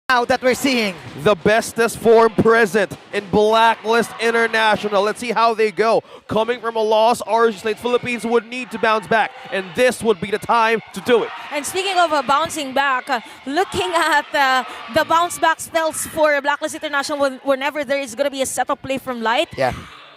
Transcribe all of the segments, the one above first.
now that we're seeing. The bestest form present in Blacklist International. Let's see how they go. Coming from a loss, RSG Slate Philippines would need to bounce back, and this would be the time to do it. And speaking of bouncing back, looking at the bounce back spells for Blacklist International whenever there is going to be a setup play from Light. Yeah.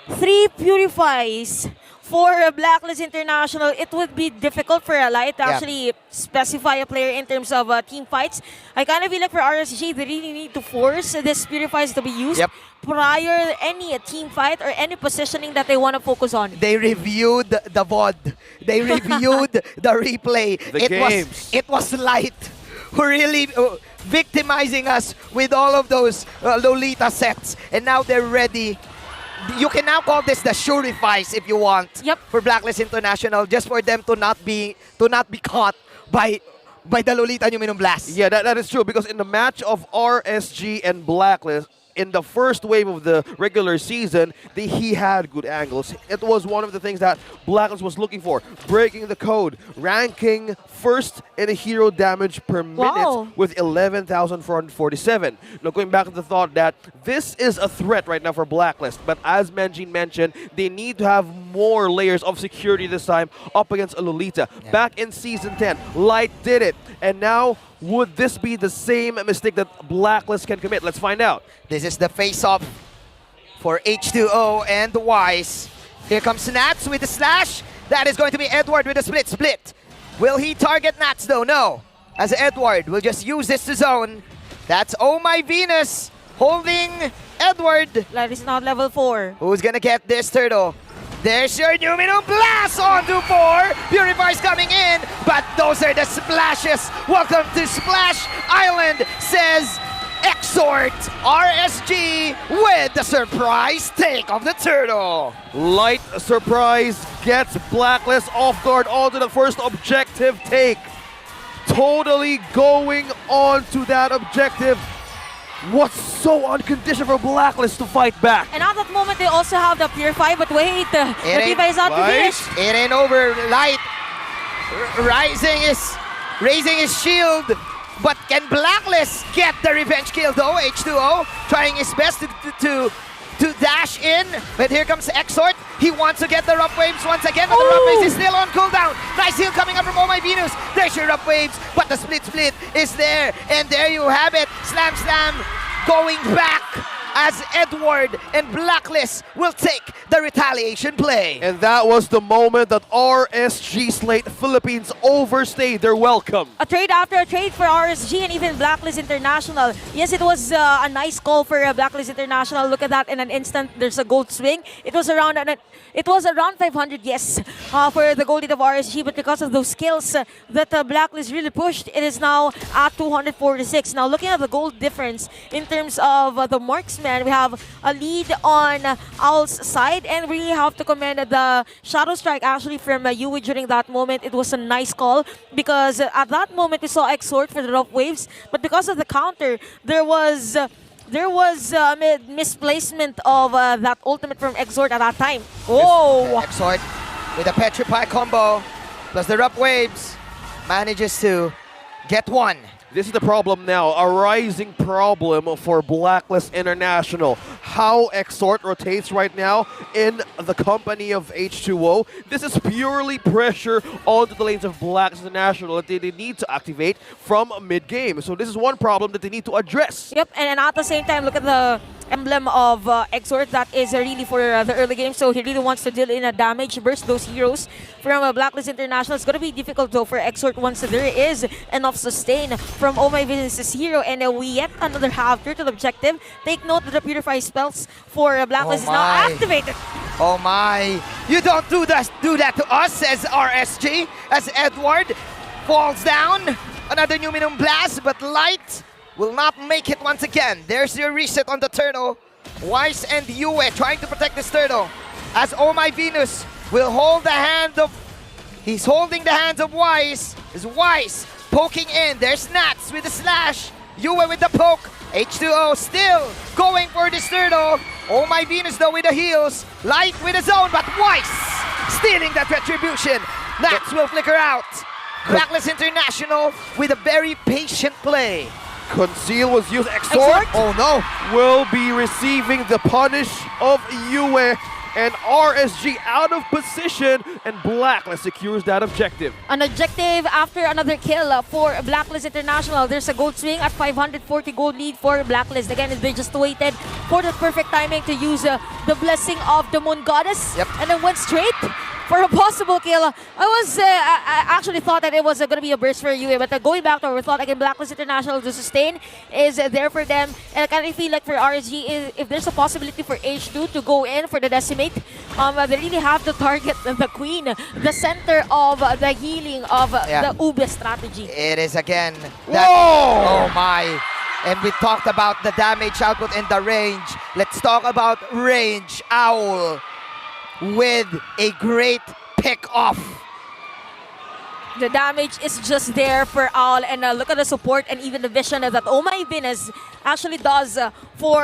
3 purifies for Blacklist International. It would be difficult for a Light to actually specify a player in terms of team fights. I kind of feel like for RSG, they really need to force this purifies to be used prior any team fight or any positioning that they want to focus on. They reviewed the VOD. They reviewed the replay. It was Light who really victimizing us with all of those Lolita sets, and now they're ready. You can now call this the Shurifies if you want for Blacklist International, just for them to not be caught by the Lolita Numinum Blast. Yeah, that is true, because in the match of RSG and Blacklist, in the first wave of the regular season, he had good angles. It was one of the things that Blacklist was looking for, breaking the code, ranking first in a hero damage per minute with 11,447. Now, going back to the thought that this is a threat right now for Blacklist, but as Menjin mentioned, they need to have more layers of security this time up against a Lolita. Back in Season 10, Light did it, and now would this be the same mistake that Blacklist can commit? Let's find out. This is the face-off for H2O and Wise. Here comes Nats with the slash. That is going to be Edward with a split. Will he target Nats though? No. As Edward will just use this to zone. That's Oh My Venus holding Edward. That is not level 4. Who's gonna get this turtle? There's your Numinum Blast onto 4. Purify's coming in, but those are the splashes. Welcome to Splash Island, says Exort. RSG with the surprise take of the turtle. Light surprise gets Blacklist off guard onto the first objective take. Totally going on to that objective. What's so unconditioned for Blacklist to fight back? And at that moment, they also have the Purify, but wait, the Purify is out to finish. It ain't over. Light raising his shield, but can Blacklist get the revenge kill though? H2O trying his best to dash in, but here comes Exort. He wants to get the rough waves once again, but the rough waves is still on cooldown. Nice heal coming up from Oh My Venus. There's your rough waves, but the split is there, and there you have it. Slam going back as Edward and Blacklist will take the retaliation play. And that was the moment that RSG Slate Philippines overstayed their welcome. A trade after a trade for RSG and even Blacklist International. Yes, it was a nice call for Blacklist International. Look at that, in an instant, there's a gold swing. It was around 500, yes, for the gold lead of RSG, but because of those skills that Blacklist really pushed, it is now at 246. Now, looking at the gold difference in terms of the marksman, we have a lead on Owl's side, and really have to commend the Shadow Strike actually from Yui during that moment. It was a nice call, because at that moment we saw Exort for the rough waves, but because of the counter, there was misplacement of that ultimate from Exort at that time. Whoa! Exort with a Petrify combo plus the rough waves manages to get one. This is the problem now, a rising problem for Blacklist International. How Exort rotates right now in the company of H2O. This is purely pressure onto the lanes of Blacklist International that they need to activate from mid-game. So this is one problem that they need to address. Yep, and at the same time, look at the emblem of Exort. That is really for the early game, so he really wants to deal in a damage, burst those heroes from Blacklist International. It's going to be difficult though for Exort once there is enough sustain from Oh My Venus' hero, and we yet another half turtle objective. Take note that the Purify spells for Blacklist is now activated. Oh my! You don't do that to us, says RSG, as Edward falls down. Another Numinum Blast, but Light will not make it once again. There's your reset on the turtle. Wise and Yue trying to protect this turtle, as Oh My Venus will hold the hand of... He's holding the hands of Wise. Is Wise poking in. There's Nats with the slash. Yue with the poke. H2O still going for this turtle. Oh My Venus though with the heals. Light with the zone, but Wise stealing that retribution. Nats will flicker out. Blacklist International with a very patient play. Conceal was used. Exhort Oh no! will be receiving the punish of Yue, and RSG out of position, and Blacklist secures that objective. An objective after another kill for Blacklist International. There's a gold swing at 540 gold lead for Blacklist. Again, they just waited for the perfect timing to use the blessing of the Moon Goddess. Yep. And then went straight for a possible kill. I actually thought that it was going to be a burst for UA, but going back to our thought again, Blacklist International to sustain is there for them. And I kind of feel like for RSG, if there's a possibility for H2 to go in for the decimate, they really have to target the queen, the center of the healing of the Ube strategy. It is again. Whoa! Oh my. And we talked about the damage output and the range. Let's talk about range. Owl with a great pick off. The damage is just there for Owl, and look at the support and even the vision that Oh My Venus actually does for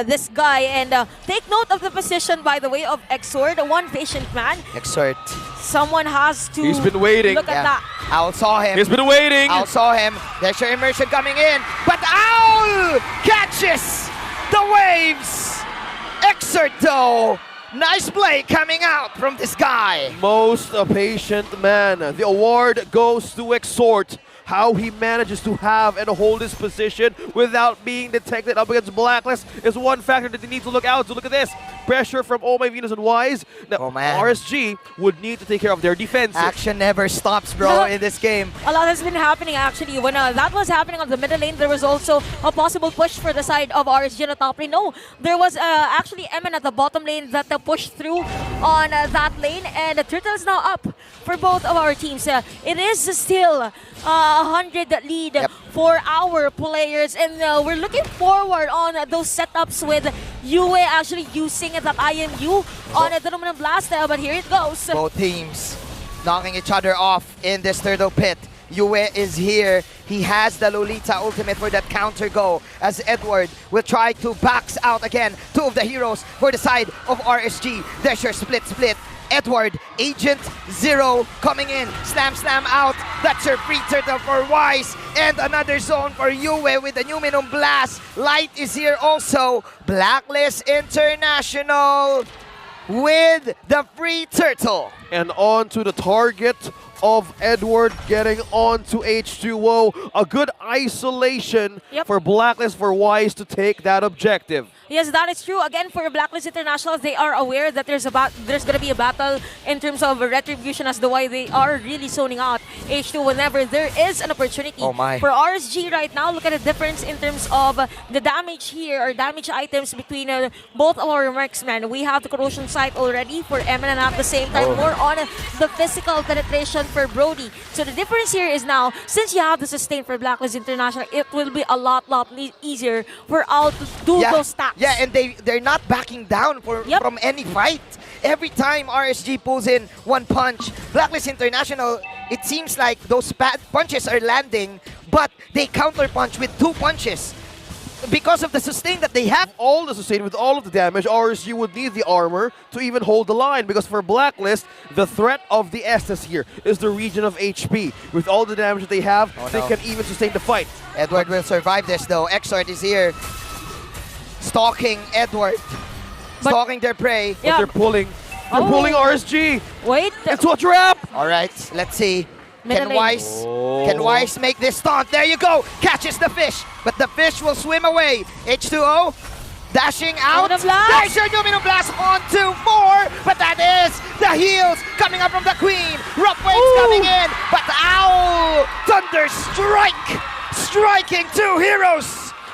this guy. And take note of the position, by the way, of Exord, one patient man. Exert. Someone has to. He's been waiting. Look at that. Owl saw him. He's been waiting. Owl saw him. There's your immersion coming in. But Owl catches the waves. Exert though. Nice play coming out from this guy. Most patient man. The award goes to Exhort. How he manages to have and hold his position without being detected up against Blacklist is one factor that they need to look out. So look at this. Pressure from Oh My Venus and Wise. Now, Oh, man. RSG would need to take care of their defense. Action never stops, bro, in this game. A lot has been happening actually. When that was happening on the middle lane, there was also a possible push for the side of RSG on the top lane. No, there was actually Emin at the bottom lane that pushed through on that lane, and the turtle is now up for both of our teams. It is still 100 lead for our players, and we're looking forward on those setups with Yue actually using that IMU on the Dominant Blast, but here it goes. Both teams knocking each other off in this turtle pit. Yue is here. He has the Lolita ultimate for that counter go, as Edward will try to box out again. Two of the heroes for the side of RSG. There's your split. Edward, Agent Zero coming in. Slam out. That's your free turtle for Wise. And another zone for Yue with the Numinum Blast. Light is here also. Blacklist International with the free turtle. And on to the target of Edward, getting on to H2O. A good isolation for Blacklist for Wise to take that objective. Yes, that is true. Again, for Blacklist International, they are aware that there's going to be a battle in terms of retribution, as to why they are really zoning out H2 whenever there is an opportunity. Oh my. For RSG right now, look at the difference in terms of the damage here, or damage items between both of our marksmen. We have the corrosion sight already for Emin, and at the same time, more on the physical penetration for Brody. So the difference here is now, since you have the sustain for Blacklist International, it will be a lot easier for Owl to do those stacks. Yeah, and they're not backing down from any fight. Every time RSG pulls in one punch, Blacklist International, it seems like those bad punches are landing, but they counter punch with two punches because of the sustain that they have. All the sustain with all of the damage, RSG would need the armor to even hold the line, because for Blacklist, the threat of the Estes here is the region of HP. With all the damage that they have, they can even sustain the fight. Edward will survive this though. Exort is here, stalking Edward, stalking their prey. But they're pulling. They're pulling RSG. Wait. It's a trap. All right, let's see. Middle lane. Can Wise make this taunt? There you go. Catches the fish, but the fish will swim away. H2O dashing out. Numinum Blast. There's your Numinum Blast onto 4, but that is the heals coming up from the Queen. Rough waves coming in, but Owl Thunder Strike, striking two heroes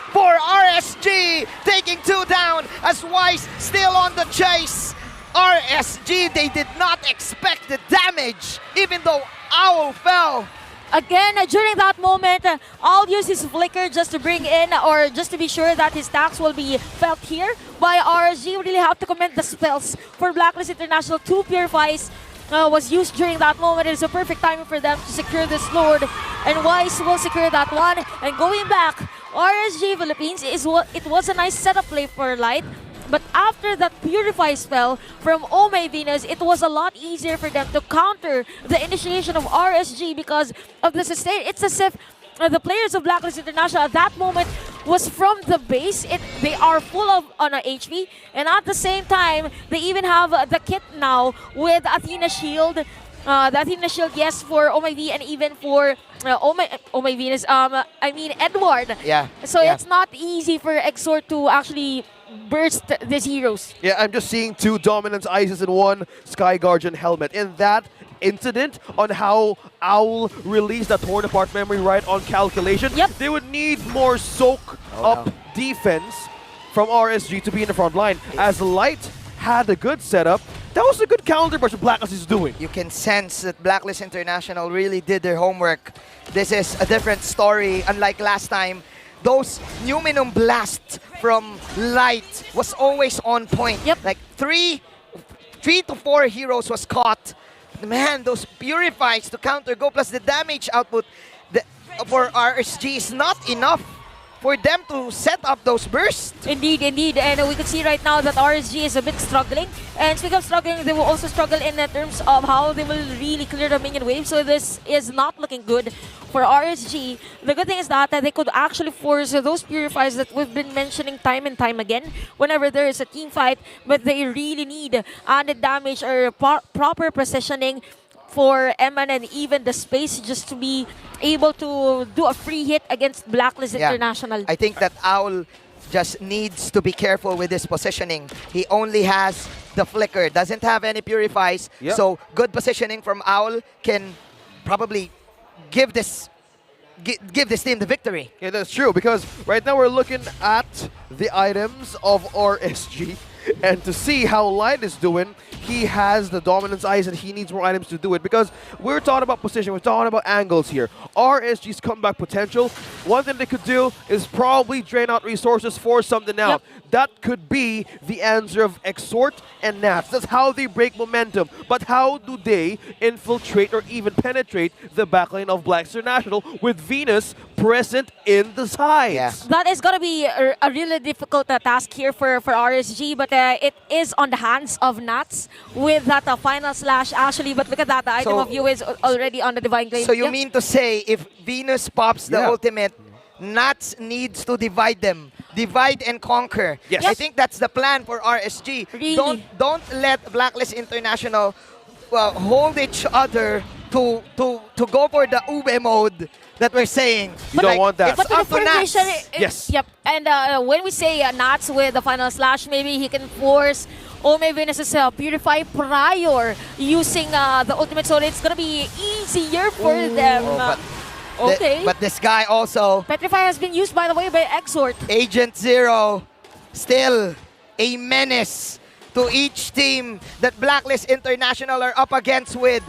for RSG, taking two down as Wise still on the chase. RSG, they did not expect the damage, even though Owl fell. Again, during that moment, I'll use his flicker just to bring in, or just to be sure that his stacks will be felt here by RSG. Really have to commend the spells for Blacklist International. 2 Purifies was used during that moment. It is a perfect timing for them to secure this Lord, and Wise will secure that one. And going back, RSG Philippines, it was a nice setup play for Light. But after that Purify spell from Oh My Venus, it was a lot easier for them to counter the initiation of RSG because of the sustain. It's as if the players of Blacklist International at that moment was from the base. They are full of on a HP, and at the same time, they even have the kit now with Athena Shield. The Athena Shield, yes, for Oh My V and even for Oh My Venus. I mean Edward. Yeah. So yeah. it's not easy for Exort to actually burst these heroes. Yeah, I'm just seeing 2 Dominance Ices and 1 Sky Guardian helmet. In that incident on how Owl released that torn apart memory right on calculation, Yep. they would need more soak up no. defense from RSG to be in the front line. As Light had a good setup, that was a good counter what Blacklist is doing. You can sense that Blacklist International really did their homework. This is a different story, unlike last time. Those Numinum Blast from Light was always on point. Yep. Like 3 to 4 heroes was caught. Man, those purifies to counter go plus the damage output for RSG is not enough for them to set up those bursts. Indeed, indeed. And we could see right now that RSG is a bit struggling. And speaking of struggling, they will also struggle in terms of how they will really clear the minion wave. So this is not looking good for RSG. The good thing is that they could actually force those purifiers that we've been mentioning time and time again whenever there is a team fight. But they really need added damage or proper positioning for Eman and even the space just to be able to do a free hit against Blacklist International. I think that Owl just needs to be careful with his positioning. He only has the flicker, doesn't have any purifies. Yep. So good positioning from Owl can probably give this team the victory. Yeah, that's true, because right now we're looking at the items of RSG, and to see how Light is doing, he has the Dominance Eyes and he needs more items to do it, because we're talking about position, we're talking about angles here. RSG's comeback potential, one thing they could do is probably drain out resources for something out. Yep. That could be the answer of Exort and Nats. That's how they break momentum. But how do they infiltrate or even penetrate the backline of Black International with Venus present in the sides? Yeah. That is going to be a really difficult task here for RSG, but it is on the hands of Nats with that final slash actually. But look at that, the item So- of you is already on the Divine Glaive. So you Yep. mean to say if Venus pops the Yeah. ultimate, Nats needs to divide them. Divide and conquer. Yes. I think that's the plan for RSG. Really? Don't let Blacklist International hold each other to go for the ube mode that we're saying. You don't want that. It's But the up to Nats. differentiation, Yes. Yep. And when we say Nats with the final slash, maybe he can force Ome Venus' Purify prior using the ultimate, so it's gonna be easier for them. Okay. But this guy also, Petrify has been used, by the way, by Exort. Agent Zero, still a menace to each team that Blacklist International are up against with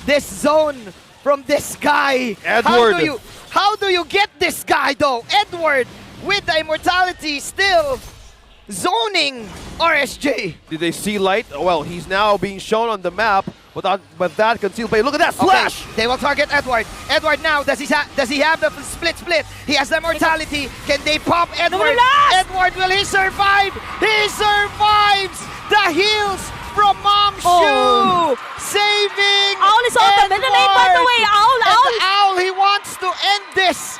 this zone from this guy. Edward. How do you get this guy though? Edward with the immortality still zoning RSJ. Did they see Light? Well, he's now being shown on the map, but that concealed play. Look at that flash! Okay, they will target Edward. Edward now, does he have the split? He has the immortality. Can they pop Edward? blast! Edward, will he survive? He survives! The heals from Mom Oh. Shu! Saving Owl is on the middle lane, by the way. Owl. And Owl, he wants to end this.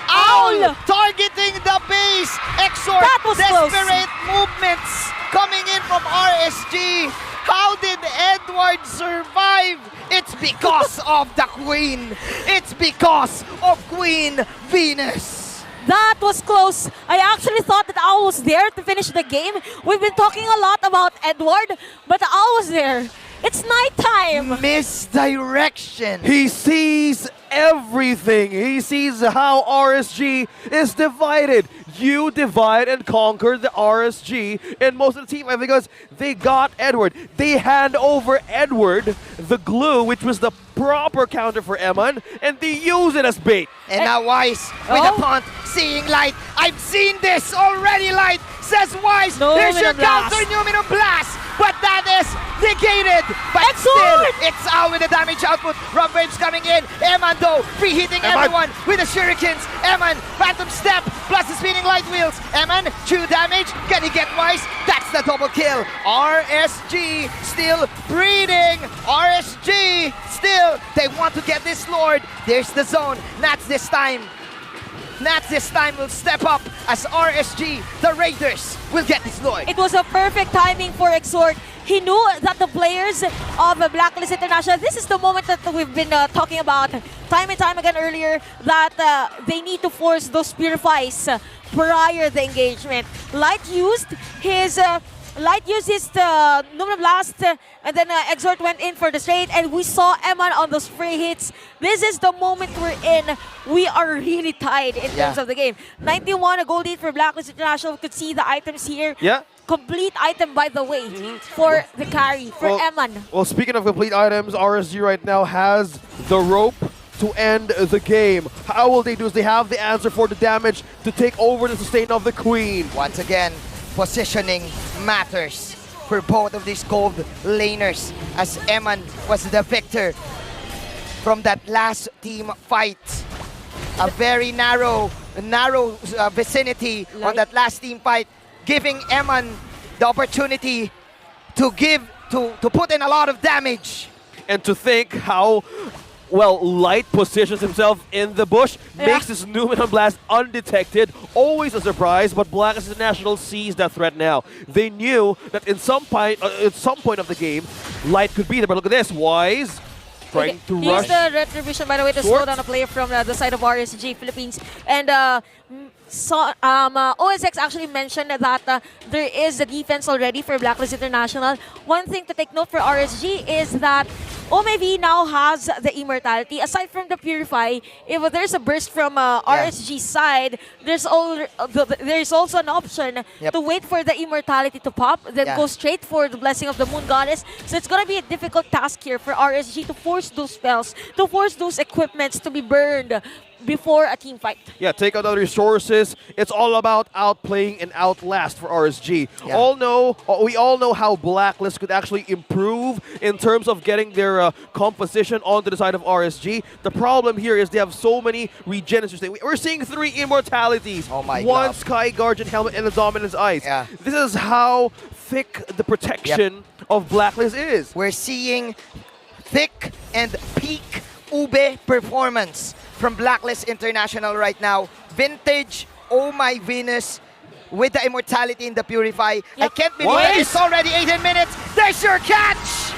Owl targeting the base. Exort, That was close. desperate movements coming in from RSG. How did Edward survive? It's because of the Queen. It's because of Queen Venus. That was close. I actually thought that Owl was there to finish the game. We've been talking a lot about Edward, but Owl was there. It's nighttime. Misdirection. He sees everything. He sees how RSG is divided. You divide and conquer the RSG in most of the team because they got Edward. They hand over Edward the glue, which was the proper counter for Eman, and they use it as bait. And now Wise with Oh. a taunt, seeing Light. I've seen this already, Light, says Wise. No Here's your Numinum Blast. counter, Numinum Blast. But that is negated, but still, it's out with the damage output. Rob Waves coming in. Eman though, preheating everyone with the shurikens. Eman, Phantom Step, plus the spinning light wheels. Eman, 2 damage. Can he get Wise? That's the double kill. RSG still breeding. RSG still, they want to get this Lord. There's the zone. Nats this time. Nats this time will step up as RSG, the Raiders, will get this Lord. It was a perfect timing for Exhort. He knew that the players of Blacklist International, this is the moment that we've been talking about time and time again earlier, that they need to force those purifies prior the engagement. Light used his Numinum Blast, and then Exhort went in for the straight, and we saw Eman on those free hits. This is the moment we're in. We are really tied in terms of the game. 91, a gold lead for Blacklist International. We could see the items here. Yeah. Complete item, by the way, for the carry, for Eman. Well, speaking of complete items, RSG right now has the rope to end the game. How will they do? They have the answer for the damage to take over the sustain of the Queen. Once again, positioning matters for both of these gold laners, as Eman was the victor from that last team fight. A very narrow vicinity on that last team fight, giving Eman the opportunity to put in a lot of damage. And to think how well Light positions himself in the bush, makes this Numinum Blast undetected, always a surprise, but Blacklist International sees that threat now. They knew that at some point of the game, Light could be there, but look at this, Wise trying to rush. Here's the retribution, by the way, to slow down a player from the side of RSG Philippines. And OSX actually mentioned that there is a defense already for Blacklist International. One thing to take note for RSG is that OMV now has the immortality. Aside from the Purify, if there's a burst from RSG's side, there's also an option to wait for the immortality to pop, then go straight for the Blessing of the Moon Goddess. So it's going to be a difficult task here for RSG to force those spells, to force those equipments to be burned before a team fight. Yeah, take out the resources. It's all about outplaying and outlast for RSG. We all know how Blacklist could actually improve in terms of getting their composition onto the side of RSG. The problem here is they have so many regenerations. We're seeing 3 immortalities. Oh my One God. Sky Guardian helmet and a Dominance Ice. Yeah. This is how thick the protection of Blacklist is. We're seeing thick and peak ube performance from Blacklist International right now. Vintage, oh my Venus, with the immortality in the Purify. I can't believe it. It's already 18 minutes. There's your catch!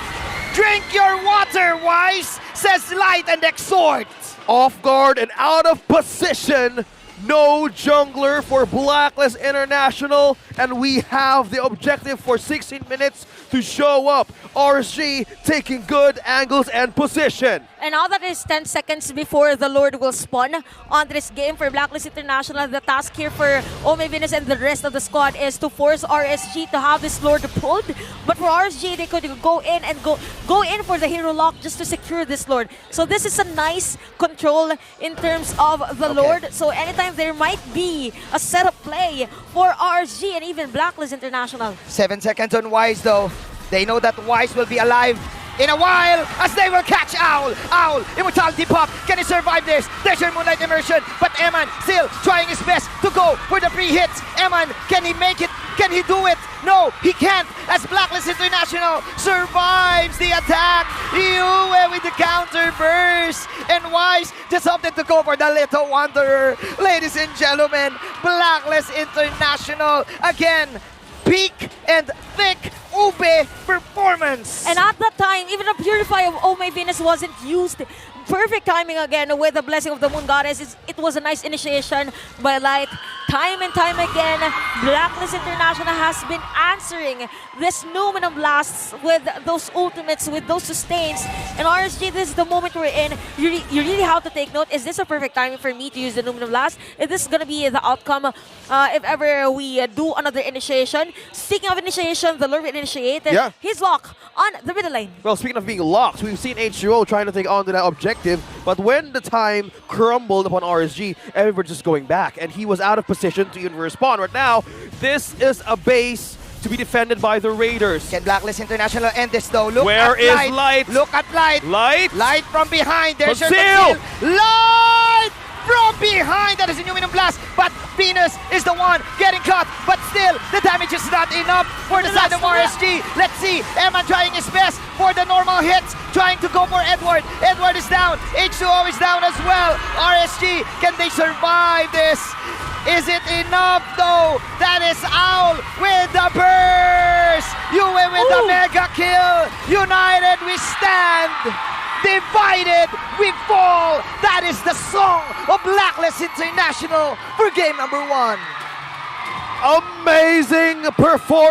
Drink your water, Wise, says Light and Exhort. Off guard and out of position. No jungler for Blacklist International, and we have the objective for 16 minutes to show up. RSG taking good angles and position. And now that is 10 seconds before the Lord will spawn on this game for Blacklist International. The task here for Ome Venus and the rest of the squad is to force RSG to have this Lord pulled. But for RSG, they could go in and go in for the hero lock just to secure this Lord. So this is a nice control in terms of the Lord. So anytime there might be a setup play for RSG and even Blacklist International. 7 seconds on Wise though. They know that Wise will be alive in a while as they will catch Owl. Owl, immortality pop. Can he survive this? There's your Moonlight Immersion. But Eman still trying his best to go for the free hits. Eman, can he make it? Can he do it? No, he can't, as Blacklist International survives the attack. Yue with the counter burst. And Wise just opted to go for the Little Wanderer. Ladies and gentlemen, Blacklist International again. Peak and thick ube performance. And at that time, even the Purify of Ome Venus wasn't used. Perfect timing again with the Blessing of the Moon Goddess. It was a nice initiation by Light. Time and time again, Blacklist International has been answering this Numinum Blasts with those ultimates, with those sustains. And RSG, this is the moment we're in. You really have to take note. Is this a perfect timing for me to use the Numinum Blast? Is this going to be the outcome if ever we do another initiation? Speaking of initiation, the Lord will initiate his lock on the middle lane. Well, speaking of being locked, we've seen H2O trying to take on to that objective, but when the time crumbled upon RSG, everyone just going back, and he was out of position to even respond. Right now, this is a base to be defended by the Raiders. Can Blacklist International end this though? Look Where at is Light? Look at Light. Light! Light from behind. There's your Conceal! conceal. Light from behind. That is a Numinum Blast. But Venus is the one getting caught. But still, the damage is not enough for the side of RSG. Let's see. Emma trying his best for the normal hits. Trying to go for Edward. Edward is down. H2O is down as well. RSG, can they survive this? Is it enough though? That is Owl with the burst. UA with the mega kill. United we stand. Divided we fall. That is the song of Blacklist International for game number 1. Amazing performance.